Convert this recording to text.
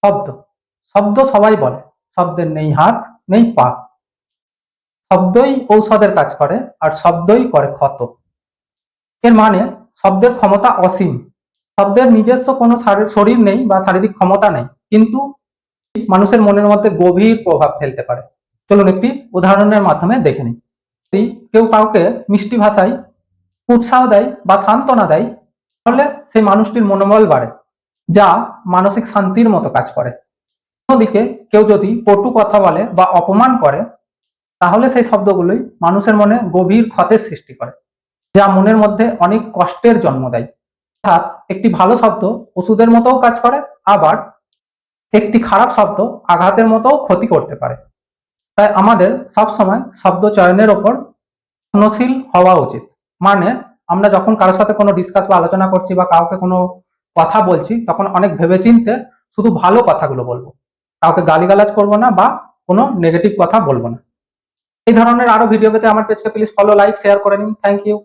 শব্দ শব্দ সবাই বলে, শব্দের নেই হাত নেই পা, শব্দই ঔষধের কাজ করে আর শব্দই করে ক্ষত। এর মানে শব্দের ক্ষমতা অসীম, শব্দের নিজস্ব কোনো শরীর নেই বা শারীরিক ক্ষমতা নেই, কিন্তু মানুষের মনের মধ্যে গভীর প্রভাব ফেলতে পারে। চলুন একটি উদাহরণের মাধ্যমে দেখে নিই। যদি কেউ কাউকে মিষ্টি ভাষায় উৎসাহ দেয় বা সান্ত্বনা দেয়, তাহলে সেই মানুষটির মনোবল বাড়ে, যা মানসিক শান্তির মতো কাজ করে। অন্যদিকে কেউ যদি কটু কথা বলে বা অপমান করে, তাহলে সেই শব্দগুলোই মানুষের মনে গভীর ক্ষতের সৃষ্টি করে, যা মনের মধ্যে অনেক কষ্টের জন্ম দেয়। অর্থাৎ একটি ভালো শব্দ ওষুধের মতোও কাজ করে, আবার একটি খারাপ শব্দ আঘাতের মতোও ক্ষতি করতে পারে। তাই আমাদের সবসময় শব্দ চয়নের ওপর যত্নশীল হওয়া উচিত। মানে আমরা যখন কারোর সাথে কোনো ডিসকাস বা আলোচনা করছি বা কাউকে কোনো কথা বলছি, তখন অনেক ভেবেচিন্তে শুধু ভালো কথাগুলো বলবো, কাউকে গালিগালাজ করবো না বা কোনো নেগেটিভ কথা বলবো না। এই ধরনের আরো ভিডিও পেতে আমার পেজকে প্লিজ ফলো, লাইক, শেয়ার করে নিন। Thank you.